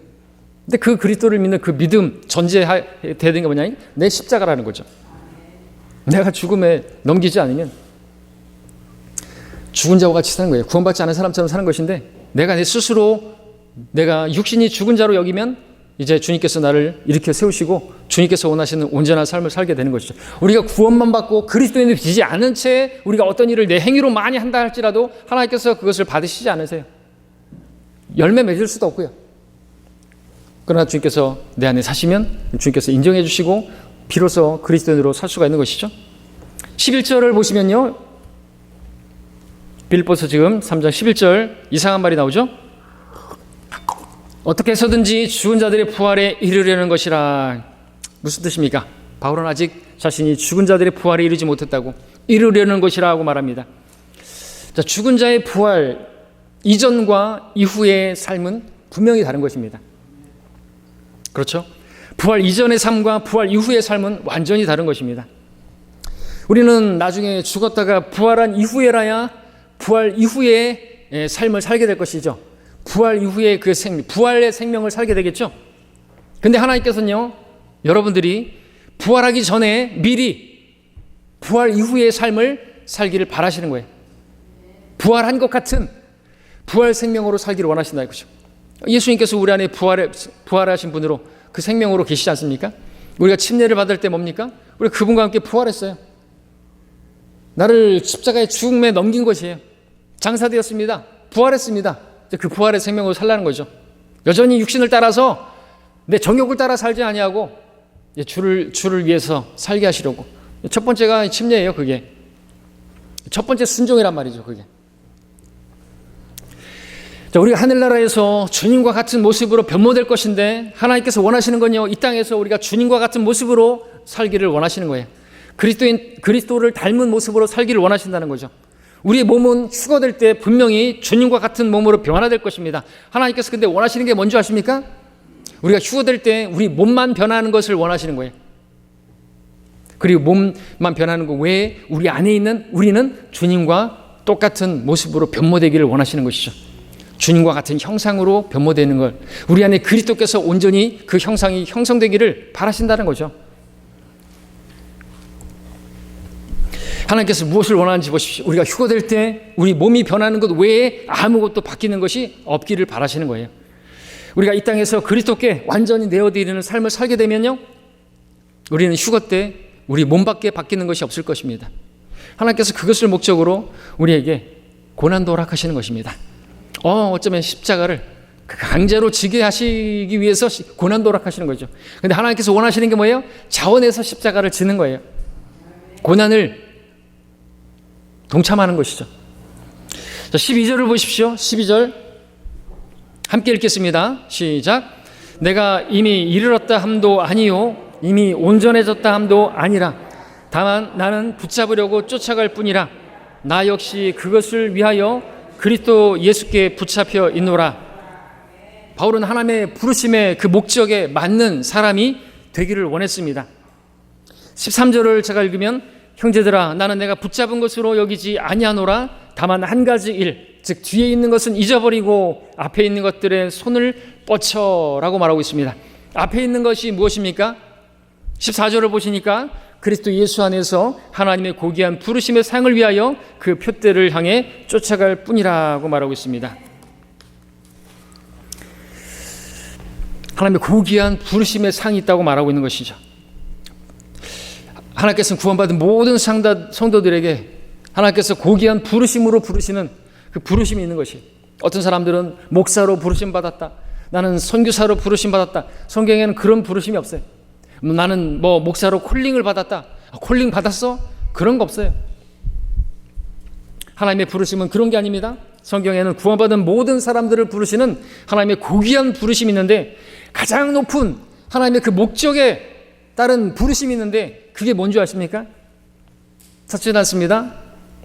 근데 그 그리스도를 믿는 그 믿음 전제해야 되는 게 뭐냐? 내 십자가라는 거죠. 내가 죽음에 넘기지 않으면 죽은 자와 같이 사는 거예요. 구원받지 않은 사람처럼 사는 것인데 내가 내 스스로 내가 육신이 죽은 자로 여기면 이제 주님께서 나를 일으켜 세우시고 주님께서 원하시는 온전한 삶을 살게 되는 것이죠. 우리가 구원만 받고 그리스도인이 되지 않은 채 우리가 어떤 일을 내 행위로 많이 한다 할지라도 하나님께서 그것을 받으시지 않으세요. 열매 맺을 수도 없고요. 그러나 주님께서 내 안에 사시면 주님께서 인정해 주시고 비로소 그리스도인으로 살 수가 있는 것이죠. 11절을 보시면요. 빌립보서 지금 3장 11절 이상한 말이 나오죠. 어떻게 해서든지 죽은 자들의 부활에 이르려는 것이라. 무슨 뜻입니까? 바울은 아직 자신이 죽은 자들의 부활에 이르지 못했다고 이르려는 것이라고 말합니다. 자, 죽은 자의 부활 이전과 이후의 삶은 분명히 다른 것입니다. 그렇죠? 부활 이전의 삶과 부활 이후의 삶은 완전히 다른 것입니다. 우리는 나중에 죽었다가 부활한 이후에라야 부활 이후의 삶을 살게 될 것이죠. 부활 이후의 그 부활의 생명을 살게 되겠죠. 근데 하나님께서는요, 여러분들이 부활하기 전에 미리 부활 이후의 삶을 살기를 바라시는 거예요. 부활한 것 같은 부활 생명으로 살기를 원하신다 이거죠. 예수님께서 우리 안에 부활하신 분으로 그 생명으로 계시지 않습니까? 우리가 침례를 받을 때 뭡니까? 우리 그분과 함께 부활했어요. 나를 십자가의 죽음에 넘긴 것이에요. 장사되었습니다. 부활했습니다. 그 부활의 생명으로 살라는 거죠. 여전히 육신을 따라서 내 정욕을 따라 살지 아니하고 주를 위해서 살게 하시려고. 첫 번째가 침례예요. 그게 첫 번째 순종이란 말이죠. 그게. 자, 우리가 하늘나라에서 주님과 같은 모습으로 변모될 것인데 하나님께서 원하시는 건요, 이 땅에서 우리가 주님과 같은 모습으로 살기를 원하시는 거예요. 그리스도를 닮은 모습으로 살기를 원하신다는 거죠. 우리의 몸은 휴거될 때 분명히 주님과 같은 몸으로 변화될 것입니다. 하나님께서 근데 원하시는 게 뭔지 아십니까? 우리가 휴거될 때 우리 몸만 변하는 것을 원하시는 거예요. 그리고 몸만 변하는 것 외에 우리 안에 있는 우리는 주님과 똑같은 모습으로 변모되기를 원하시는 것이죠. 주님과 같은 형상으로 변모되는 걸, 우리 안에 그리스도께서 온전히 그 형상이 형성되기를 바라신다는 거죠. 하나님께서 무엇을 원하는지 보십시오. 우리가 휴거될 때 우리 몸이 변하는 것 외에 아무것도 바뀌는 것이 없기를 바라시는 거예요. 우리가 이 땅에서 그리스도께 완전히 내어드리는 삶을 살게 되면요, 우리는 휴거 때 우리 몸밖에 바뀌는 것이 없을 것입니다. 하나님께서 그것을 목적으로 우리에게 고난도 허락하시는 것입니다. 어쩌면 십자가를 강제로 지게 하시기 위해서 고난도 허락하시는 거죠. 그런데 하나님께서 원하시는 게 뭐예요? 자원해서 십자가를 지는 거예요. 고난을 동참하는 것이죠. 자, 12절을 보십시오. 12절 함께 읽겠습니다. 시작. 내가 이미 이르렀다 함도 아니요 이미 온전해졌다 함도 아니라 다만 나는 붙잡으려고 쫓아갈 뿐이라. 나 역시 그것을 위하여 그리스도 예수께 붙잡혀 있노라. 바울은 하나님의 부르심의 그 목적에 맞는 사람이 되기를 원했습니다. 13절을 제가 읽으면, 형제들아 나는 내가 붙잡은 것으로 여기지 아니하노라. 다만 한 가지 일, 즉 뒤에 있는 것은 잊어버리고 앞에 있는 것들에 손을 뻗쳐라고 말하고 있습니다. 앞에 있는 것이 무엇입니까? 14절을 보시니까 그리스도 예수 안에서 하나님의 고귀한 부르심의 상을 위하여 그 표대를 향해 쫓아갈 뿐이라고 말하고 있습니다. 하나님의 고귀한 부르심의 상이 있다고 말하고 있는 것이죠. 하나님께서는 구원받은 모든 성도들에게 하나님께서 고귀한 부르심으로 부르시는 그 부르심이 있는 것이, 어떤 사람들은 목사로 부르심 받았다, 나는 선교사로 부르심 받았다. 성경에는 그런 부르심이 없어요. 나는 목사로 콜링을 받았다. 콜링 받았어? 그런 거 없어요. 하나님의 부르심은 그런 게 아닙니다. 성경에는 구원받은 모든 사람들을 부르시는 하나님의 고귀한 부르심이 있는데, 가장 높은 하나님의 그 목적에 따른 부르심이 있는데, 그게 뭔지 아십니까? 찾지 않습니다.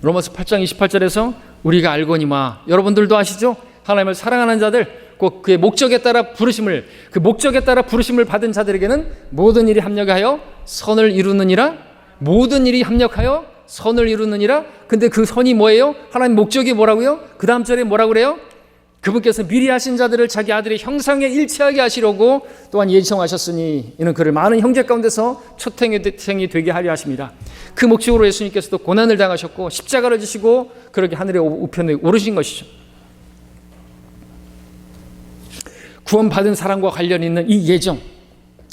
로마서 8장 28절에서 우리가 알거니와, 여러분들도 아시죠? 하나님을 사랑하는 자들, 꼭 그의 목적에 따라 부르심을, 그 목적에 따라 부르심을 받은 자들에게는 모든 일이 합력하여 선을 이루느니라. 모든 일이 합력하여 선을 이루느니라. 근데 그 선이 뭐예요? 하나님 목적이 뭐라고요? 그 다음 절에 뭐라고 그래요? 그분께서 미리 하신 자들을 자기 아들의 형상에 일치하게 하시려고 또한 예정하셨으니 이는 그를 많은 형제 가운데서 초탱이 되게 하려 하십니다. 그 목적으로 예수님께서도 고난을 당하셨고 십자가를 지시고 그렇게 하늘의 우편에 오르신 것이죠. 구원받은 사람과 관련 있는 이 예정,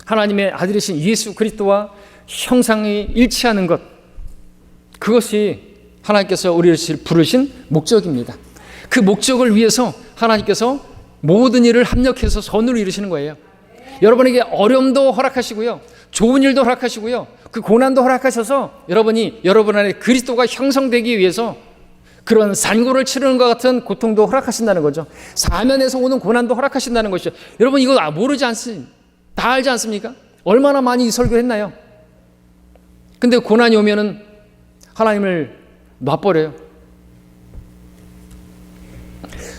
하나님의 아들이신 예수 그리스도와 형상이 일치하는 것, 그것이 하나님께서 우리를 부르신 목적입니다. 그 목적을 위해서 하나님께서 모든 일을 합력해서 선으로 이루시는 거예요. 여러분에게 어려움도 허락하시고요, 좋은 일도 허락하시고요, 그 고난도 허락하셔서 여러분이 여러분 안에 그리스도가 형성되기 위해서 그런 산고를 치르는 것 같은 고통도 허락하신다는 거죠. 사면에서 오는 고난도 허락하신다는 것이죠. 여러분 이거 모르지 않습니까? 다 알지 않습니까? 얼마나 많이 설교했나요? 근데 고난이 오면은 하나님을 놔버려요.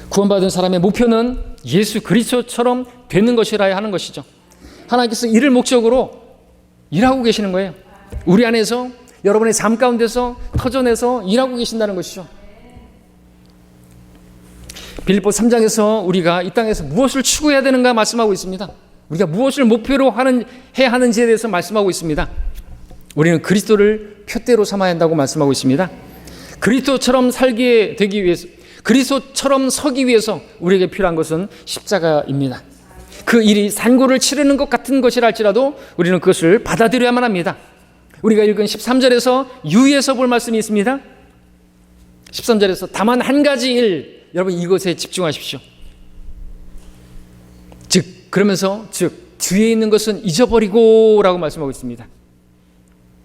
구원받은 사람의 목표는 예수 그리스도처럼 되는 것이라 하는 것이죠. 하나님께서 이를 목적으로 일하고 계시는 거예요. 우리 안에서, 여러분의 삶 가운데서 터전에서 일하고 계신다는 것이죠. 빌립보 3장에서 우리가 이 땅에서 무엇을 추구해야 되는가 말씀하고 있습니다. 우리가 무엇을 목표로 해야 하는지에 대해서 말씀하고 있습니다. 우리는 그리스도를 표대로 삼아야 한다고 말씀하고 있습니다. 그리스도처럼 살게 되기 위해서, 그리스도처럼 서기 위해서 우리에게 필요한 것은 십자가입니다. 그 일이 산고를 치르는 것 같은 것이라 할지라도 우리는 그것을 받아들여야만 합니다. 우리가 읽은 13절에서 유의해서 볼 말씀이 있습니다. 13절에서 다만 한 가지 일, 여러분 이것에 집중하십시오. 그러면서 뒤에 있는 것은 잊어버리고 라고 말씀하고 있습니다.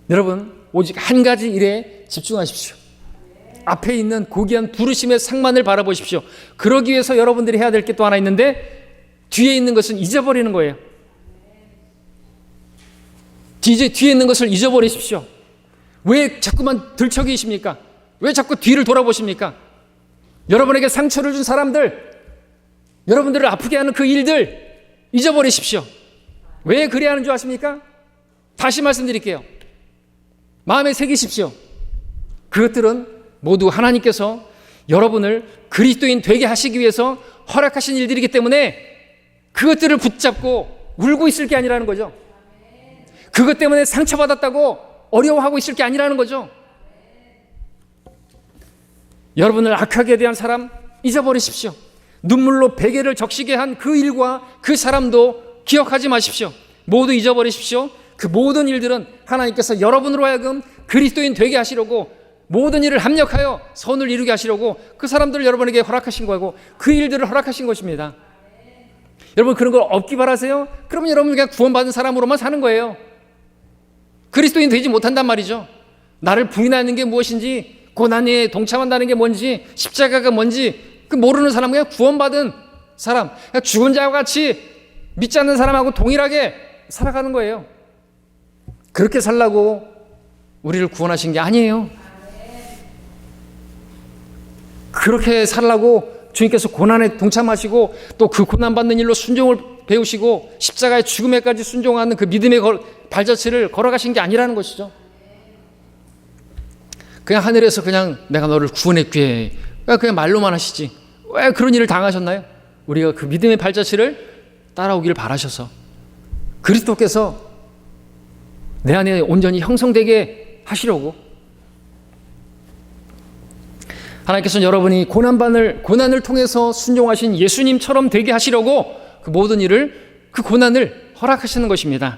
여러분 오직 한 가지 일에 집중하십시오. 앞에 있는 고귀한 부르심의 상만을 바라보십시오. 그러기 위해서 여러분들이 해야 될 게 또 하나 있는데 뒤에 있는 것은 잊어버리는 거예요. 뒤에 있는 것을 잊어버리십시오. 왜 자꾸만 들쳐기십니까? 왜 자꾸 뒤를 돌아보십니까? 여러분에게 상처를 준 사람들, 여러분들을 아프게 하는 그 일들 잊어버리십시오. 왜 그래야 하는 줄 아십니까? 다시 말씀드릴게요. 마음에 새기십시오. 그것들은 모두 하나님께서 여러분을 그리스도인 되게 하시기 위해서 허락하신 일들이기 때문에 그것들을 붙잡고 울고 있을 게 아니라는 거죠. 그것 때문에 상처받았다고 어려워하고 있을 게 아니라는 거죠. 여러분을 악하게 대한 사람 잊어버리십시오. 눈물로 베개를 적시게 한 그 일과 그 사람도 기억하지 마십시오. 모두 잊어버리십시오. 그 모든 일들은 하나님께서 여러분으로 하여금 그리스도인 되게 하시려고, 모든 일을 합력하여 선을 이루게 하시려고 그 사람들을 여러분에게 허락하신 거고 그 일들을 허락하신 것입니다. 여러분 그런 걸 얻기 바라세요? 그러면 여러분 그냥 구원받은 사람으로만 사는 거예요. 그리스도인 되지 못한단 말이죠. 나를 부인하는 게 무엇인지, 고난에 동참한다는 게 뭔지, 십자가가 뭔지 그 모르는 사람은 그냥 구원받은 사람, 그냥 죽은 자와 같이 믿지 않는 사람하고 동일하게 살아가는 거예요. 그렇게 살라고 우리를 구원하신 게 아니에요. 그렇게 살라고 주님께서 고난에 동참하시고 또 그 고난받는 일로 순종을 배우시고 십자가의 죽음에까지 순종하는 그 믿음의 발자취를 걸어가신 게 아니라는 것이죠. 그냥 하늘에서 그냥 내가 너를 구원했기에 그냥 말로만 하시지 왜 그런 일을 당하셨나요? 우리가 그 믿음의 발자취를 따라오기를 바라셔서 그리스도께서 내 안에 온전히 형성되게 하시려고, 하나님께서는 여러분이 고난을 통해서 순종하신 예수님처럼 되게 하시려고 그 모든 일을, 그 고난을 허락하시는 것입니다.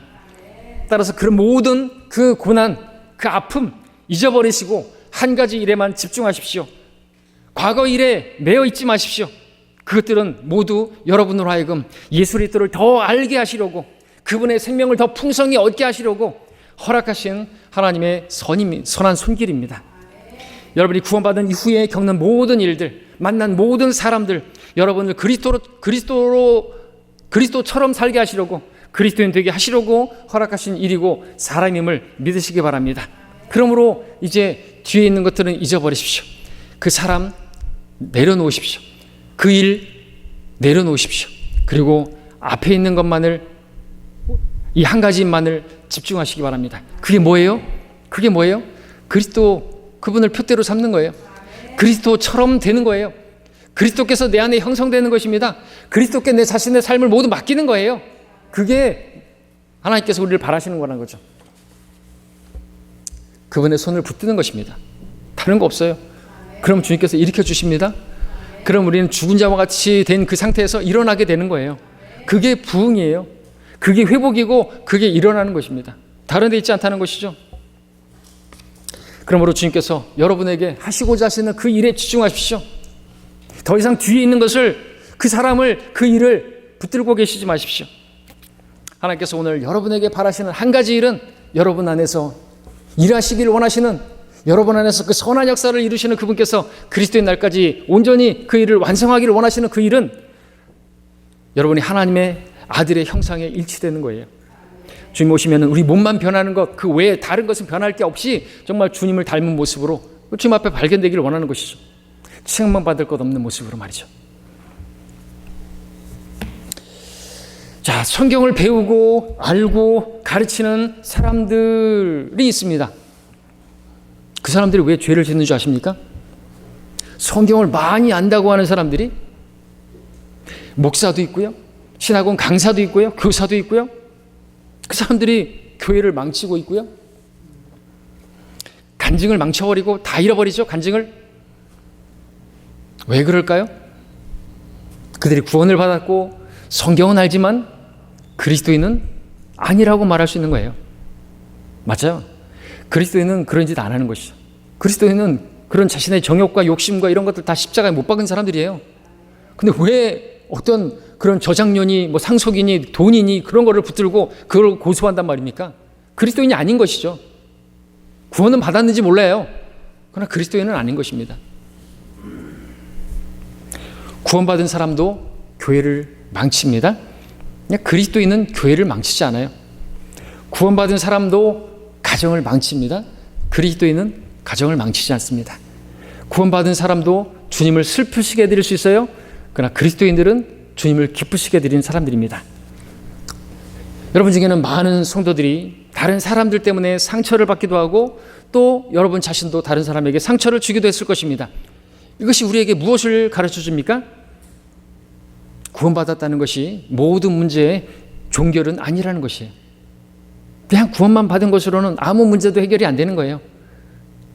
따라서 그 모든 그 고난, 그 아픔 잊어버리시고 한 가지 일에만 집중하십시오. 과거 일에 매여 있지 마십시오. 그것들은 모두 여러분으로 하여금 예수 그리스도를 더 알게 하시려고, 그분의 생명을 더 풍성히 얻게 하시려고 허락하신 하나님의 선한 손길입니다. 여러분이 구원받은 이후에 겪는 모든 일들, 만난 모든 사람들, 여러분을 그리스도처럼 살게 하시려고, 그리스도인 되게 하시려고 허락하신 일이고 사람임을 믿으시기 바랍니다. 그러므로 이제 뒤에 있는 것들은 잊어버리십시오. 그 사람, 내려놓으십시오. 그 일 내려놓으십시오. 그리고 앞에 있는 것만을, 이 한 가지만을 집중하시기 바랍니다. 그게 뭐예요? 그게 뭐예요? 그리스도, 그분을 표대로 삼는 거예요. 그리스도처럼 되는 거예요. 그리스도께서 내 안에 형성되는 것입니다. 그리스도께 내 자신의 삶을 모두 맡기는 거예요. 그게 하나님께서 우리를 바라시는 거라는 거죠. 그분의 손을 붙드는 것입니다. 다른 거 없어요. 그럼 주님께서 일으켜 주십니다. 그럼 우리는 죽은 자와 같이 된 그 상태에서 일어나게 되는 거예요. 그게 부흥이에요. 그게 회복이고 그게 일어나는 것입니다. 다른 데 있지 않다는 것이죠. 그러므로 주님께서 여러분에게 하시고자 하시는 그 일에 집중하십시오. 더 이상 뒤에 있는 것을, 그 사람을, 그 일을 붙들고 계시지 마십시오. 하나님께서 오늘 여러분에게 바라시는 한 가지 일은 여러분 안에서 일하시기를 원하시는, 여러분 안에서 그 선한 역사를 이루시는 그분께서 그리스도의 날까지 온전히 그 일을 완성하기를 원하시는 그 일은 여러분이 하나님의 아들의 형상에 일치되는 거예요. 주님 오시면 우리 몸만 변하는 것, 그 외에 다른 것은 변할 게 없이 정말 주님을 닮은 모습으로 주님 앞에 발견되기를 원하는 것이죠. 칭찬받을 것 없는 모습으로 말이죠. 자, 성경을 배우고 알고 가르치는 사람들이 있습니다. 그 사람들이 왜 죄를 짓는 줄 아십니까? 성경을 많이 안다고 하는 사람들이 목사도 있고요, 신학원 강사도 있고요, 교사도 있고요. 그 사람들이 교회를 망치고 있고요. 간증을 망쳐버리고 다 잃어버리죠. 간증을. 왜 그럴까요? 그들이 구원을 받았고 성경은 알지만 그리스도인은 아니라고 말할 수 있는 거예요. 맞아요. 그리스도인은 그런 짓 안 하는 것이죠. 그리스도인은 그런 자신의 정욕과 욕심과 이런 것들 다 십자가에 못 박은 사람들이에요. 근데 왜 어떤 그런 저작년이, 뭐 상속이니 돈이니 그런 거를 붙들고 그걸 고소한단 말입니까? 그리스도인이 아닌 것이죠. 구원은 받았는지 몰라요. 그러나 그리스도인은 아닌 것입니다. 구원받은 사람도 교회를 망칩니다. 그리스도인은 교회를 망치지 않아요. 구원받은 사람도 가정을 망칩니다. 그리스도인은 가정을 망치지 않습니다. 구원받은 사람도 주님을 슬프시게 해드릴 수 있어요. 그러나 그리스도인들은 주님을 기쁘시게 해드리는 사람들입니다. 여러분 중에는 많은 성도들이 다른 사람들 때문에 상처를 받기도 하고 또 여러분 자신도 다른 사람에게 상처를 주기도 했을 것입니다. 이것이 우리에게 무엇을 가르쳐 줍니까? 구원받았다는 것이 모든 문제의 종결은 아니라는 것이에요. 그냥 구원만 받은 것으로는 아무 문제도 해결이 안 되는 거예요.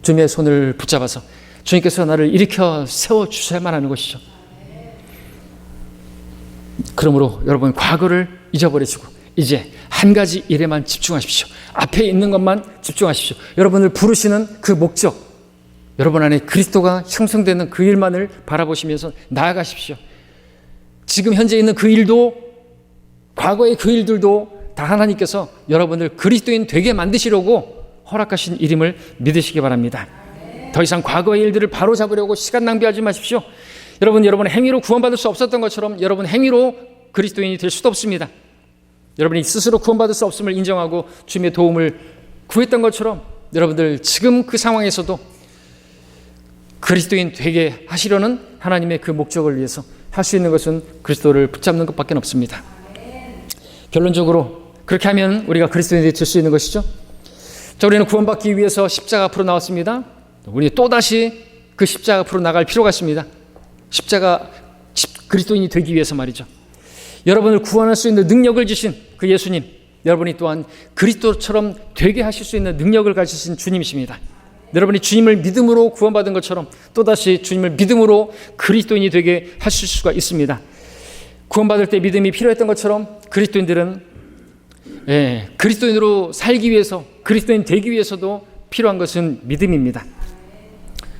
주님의 손을 붙잡아서 주님께서 나를 일으켜 세워주셔야만 하는 것이죠. 그러므로 여러분 과거를 잊어버리시고 이제 한 가지 일에만 집중하십시오. 앞에 있는 것만 집중하십시오. 여러분을 부르시는 그 목적, 여러분 안에 그리스도가 형성되는 그 일만을 바라보시면서 나아가십시오. 지금 현재 있는 그 일도 과거의 그 일들도 다 하나님께서 여러분을 그리스도인 되게 만드시려고 허락하신 일임을 믿으시기 바랍니다. 더 이상 과거의 일들을 바로잡으려고 시간 낭비하지 마십시오. 여러분의 행위로 구원받을 수 없었던 것처럼 여러분 행위로 그리스도인이 될 수도 없습니다. 여러분이 스스로 구원받을 수 없음을 인정하고 주님의 도움을 구했던 것처럼 여러분들 지금 그 상황에서도 그리스도인 되게 하시려는 하나님의 그 목적을 위해서 할 수 있는 것은 그리스도를 붙잡는 것밖에 없습니다. 결론적으로 그렇게 하면 우리가 그리스도인이 될 수 있는 것이죠. 자, 우리는 구원받기 위해서 십자가 앞으로 나왔습니다. 우리 또다시 그 십자가 앞으로 나갈 필요가 있습니다. 십자가 그리스도인이 되기 위해서 말이죠. 여러분을 구원할 수 있는 능력을 주신 그 예수님, 여러분이 또한 그리스도처럼 되게 하실 수 있는 능력을 가지신 주님이십니다. 여러분이 주님을 믿음으로 구원받은 것처럼 또다시 주님을 믿음으로 그리스도인이 되게 하실 수가 있습니다. 구원받을 때 믿음이 필요했던 것처럼 그리스도인들은 그리스도인으로 살기 위해서, 그리스도인 되기 위해서도 필요한 것은 믿음입니다.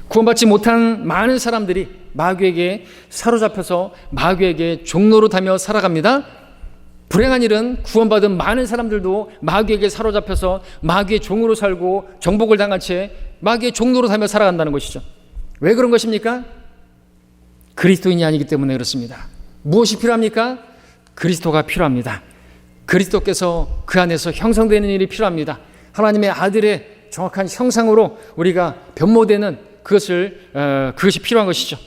구원받지 못한 많은 사람들이 마귀에게 사로잡혀서 마귀에게 종로로 다며 살아갑니다. 불행한 일은 구원받은 많은 사람들도 마귀에게 사로잡혀서 마귀의 종으로 살고 정복을 당한 채 마귀의 종로로 다며 살아간다는 것이죠. 왜 그런 것입니까? 그리스도인이 아니기 때문에 그렇습니다. 무엇이 필요합니까? 그리스도가 필요합니다. 그리스도께서 그 안에서 형성되는 일이 필요합니다. 하나님의 아들의 정확한 형상으로 우리가 변모되는 그것이 필요한 것이죠.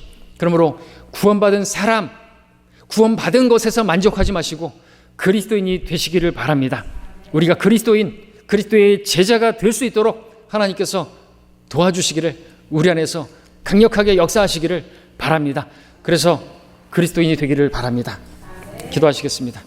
그러므로 구원받은 사람, 구원받은 것에서 만족하지 마시고 그리스도인이 되시기를 바랍니다. 우리가 그리스도의 제자가 될 수 있도록 하나님께서 도와주시기를, 우리 안에서 강력하게 역사하시기를 바랍니다. 그래서 그리스도인이 되기를 바랍니다. 기도하시겠습니다.